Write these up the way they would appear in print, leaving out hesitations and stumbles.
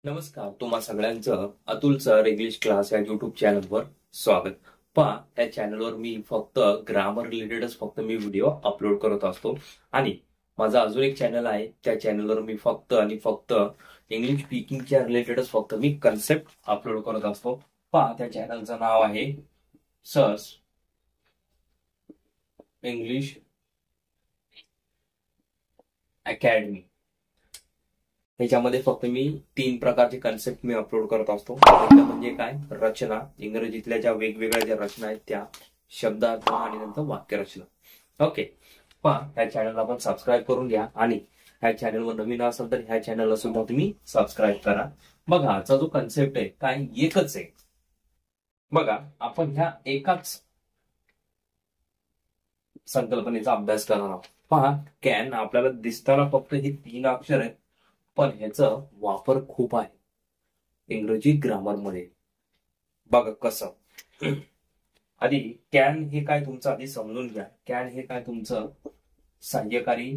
नमस्कार, तुम्हा सगळ्यांचं अतुल सर इंग्लिश क्लास या युट्यूब चॅनलवर स्वागत. पहा, या चॅनलवर मी फक्त ग्रामर रिलेटेडच फक्त मी व्हिडिओ अपलोड करत असतो. आणि माझा अजून एक चॅनल आहे, त्या चॅनलवर मी फक्त आणि फक्त इंग्लिश स्पीकिंगच्या रिलेटेडच फक्त मी कन्सेप्ट अपलोड करत असतो. पहा, त्या चॅनलचं नाव आहे सर्स इंग्लिश अकॅडमी. त्याच्यामध्ये फक्त मी 3 प्रकारचे कन्सेप्ट मी अपलोड करत असतो. पहिलं म्हणजे काय, रचना, इंग्रजीतल्या ज्या वेगवेगळ्या ज्या रचना आहेत त्या, शब्दार्थ आणि नंतर वाक्यरचना. ओके, पहा, ह्या चॅनलला आपण सबस्क्राईब करून घ्या आणि ह्या चॅनलवर नवीन असाल तर ह्या चॅनलला सुद्धा तुम्ही सबस्क्राईब करा. बघा, आजचा जो कन्सेप्ट आहे काय एकच आहे. बघा, आपण ह्या एकाच संकल्पनेचा अभ्यास करणार आहोत. पहा, कॅन आपल्याला दिसताना फक्त ही 3 अक्षर आहेत, पण ह्याचा वापर खूप आहे इंग्रजी ग्रामर मध्ये. बघा कसं. आधी कॅन हे काय तुमचं आधी समजून घ्या. कॅन हे काय तुमचं सहाय्यकारी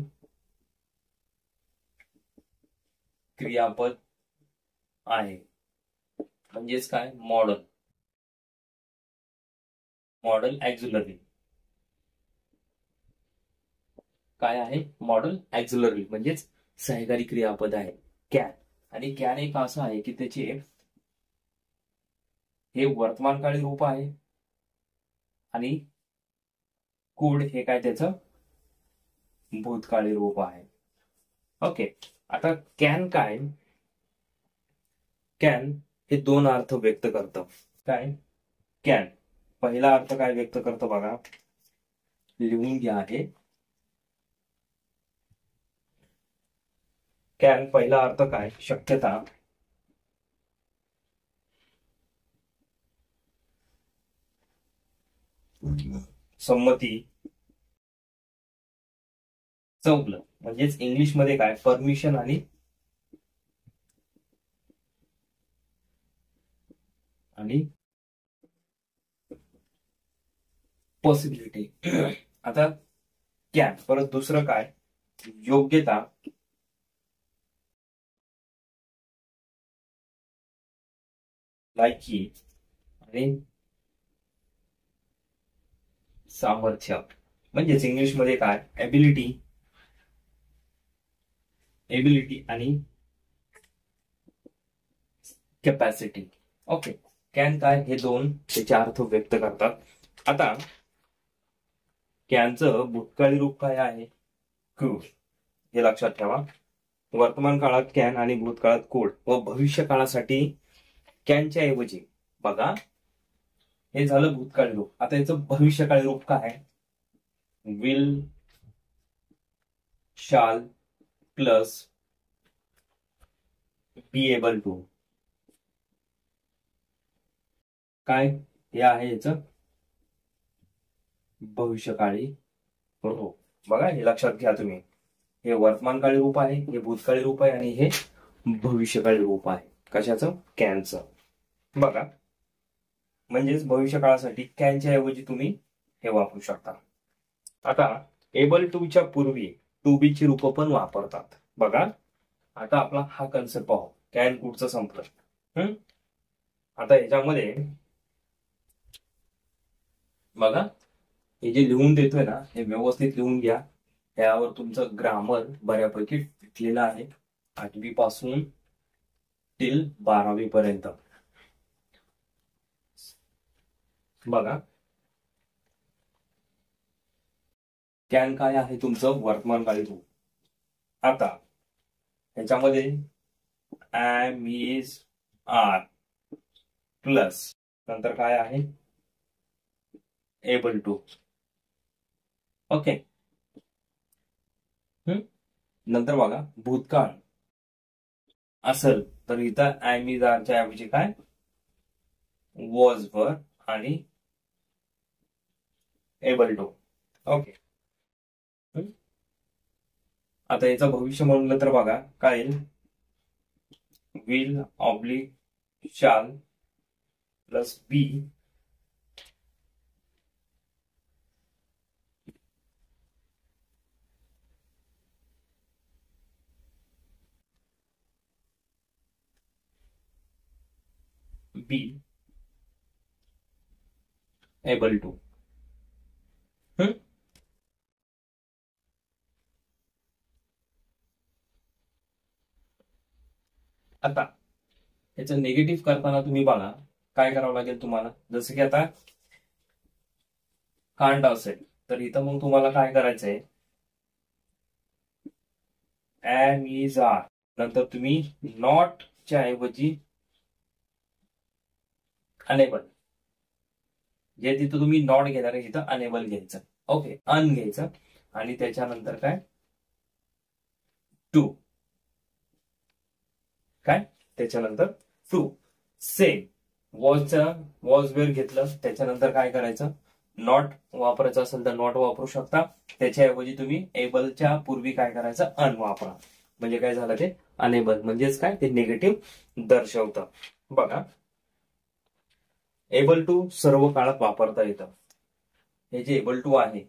क्रियापद आहे. म्हणजेच काय, मॉडल ऍक्झिलरी. काय आहे, मॉडल ऍक्झिलरी म्हणजेच सहाय्यकारी क्रियापद आहे कॅन. आणि कॅन एक असं आहे की त्याचे हे वर्तमानकाळी रूप आहे आणि कुड हे काय त्याचं भूतकाळी रूप आहे. ओके, आता कॅन काय, कॅन हे 2 अर्थ व्यक्त करतं. काय, कॅन पहिला अर्थ काय व्यक्त करतं बघा, लिहून घ्या. आहे कॅन पहिला अर्थ काय, शक्यता, संमती, चौगलं म्हणजेच इंग्लिश मध्ये काय, परमिशन आणि पॉसिबिलिटी. आता कॅन परत दुसरं काय, योग्यता, लायकी आणि सामर्थ्य. म्हणजेच इंग्लिश मध्ये काय, एबिलिटी आणि कॅपॅसिटी. ओके, कॅन काय, हे 2 त्याचे अर्थ व्यक्त करतात. आता कॅनचं भूतकाळी रूप काय आहे, कुड. हे लक्षात ठेवा. वर्तमान काळात कॅन आणि भूतकाळात कुड व भविष्य काळासाठी कॅनच्या ऐवजी बघा, हे झालं भूतकाळी रूप. आता याचं भविष्यकाळी रूप काय आहे, विल, शाल प्लस बी एबल टू. काय हे आहे याचं भविष्यकाळी रूप. बघा, हे लक्षात घ्या तुम्ही. हे वर्तमानकाळी रूप आहे, हे भूतकाळी रूप आहे आणि हे भविष्यकाळी रूप आहे. कशाचं, कॅनचं. बघा, म्हणजेच भविष्य काळासाठी कॅनच्या ऐवजी तुम्ही हे वापरू शकता. आता एबल टू च्या पूर्वी टू बी ची रूप पण वापरतात. बघा, आता आपला हा कन्सेप्ट पाहू, कॅन कुडचं संपलं. आता याच्यामध्ये बघा, हे जे लिहून देतोय ना, हे व्यवस्थित लिहून घ्या. यावर तुमचं ग्रामर बऱ्यापैकी टिकलेलं आहे, 8वी पासून टिल 12वी पर्यंत. बघा, कॅन काय आहे, तुमचं वर्तमानकाळी रूप. आता ह्याच्यामध्ये एम, इज, आर प्लस नंतर काय आहे, एबल टू. ओके, नंतर बघा, भूतकाळ असेल तर इथं एम, इज, आरच्या ऐवजी काय, वॉज वर आणि एबल टू. ओके, आता याचं भविष्य म्हणलं तर बघा काय, will oblique shall plus be be able to. आता याचं निगेटिव्ह करताना तुम्ही बघा काय करावं लागेल तुम्हाला. जसं की आता कांड असेल तर इथं मग तुम्हाला काय करायचंय, एम इज आर नंतर तुम्ही नॉट च्या ऐवजी अनेबल, जे तिथं तुम्ही नॉट घेणार आहे तिथं अनेबल घ्यायचं. ओके, अन घ्यायचं आणि त्याच्यानंतर काय टू, काय त्याच्यानंतर टू. सेम वॉज वेअर घेतलं त्याच्यानंतर काय करायचं, नॉट वापरायचं असेल तर नॉट वापरू शकता. त्याच्याऐवजी तुम्ही एबलच्या पूर्वी काय करायचं, अन वापरा. म्हणजे काय झालं ते अनेबल, म्हणजेच काय ते निगेटिव्ह दर्शवतं. बघा एबल टू सर्व काळात वापरता येतं. हे जे एबल टू आहे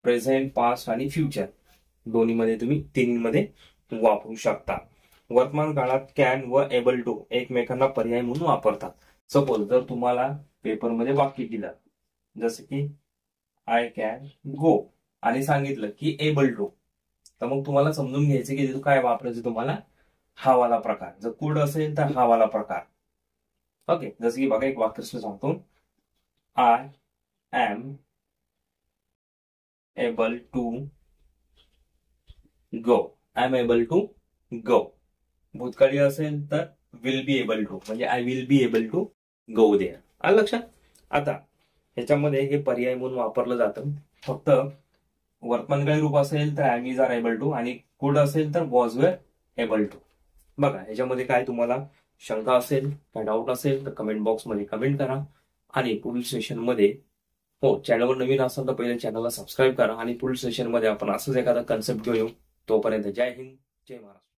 प्रेझेंट, पास्ट आणि फ्युचर दोन्हीमध्ये तुम्ही तिन्हीमध्ये वापरू शकता. वर्तमान काळात कॅन व एबल टू एकमेकांना पर्याय म्हणून वापरतात. सपोज जर तुम्हाला पेपरमध्ये वाक्य दिलं जसं की आय कॅन गो आणि सांगितलं की एबल टू, तर मग तुम्हाला समजून घ्यायचं की काय वापरायचं तुम्हाला, हा वाला प्रकार. जर कुड असेल तर हा वाला प्रकार. ओके, जसं की बघा एक वाक्य सांगतो, I am able to go. I am able to go. भूतकाळी असेल तर विल बी एबल टू, म्हणजे I will be able to go there. आलं लक्षात. आता ह्याच्यामध्ये हे पर्याय म्हणून वापरलं जातं. फक्त वर्तमानकाळी रूप असेल तर am is are able to आणि कुड असेल तर वॉज वेअर एबल टू. बघा ह्याच्यामध्ये काय तुम्हाला शंका असेल, काय डाऊट असेल तर कमेंट बॉक्समध्ये कमेंट करा. आणि पुढील सेशनमध्ये, हो चॅनलवर नवीन असाल तर पहिले चॅनलला सबस्क्राईब करा आणि पुढील सेशनमध्ये आपण असंच एखादा कन्सेप्ट घेऊन येऊ. तोपर्यंत जय हिंद, जय महाराष्ट्र.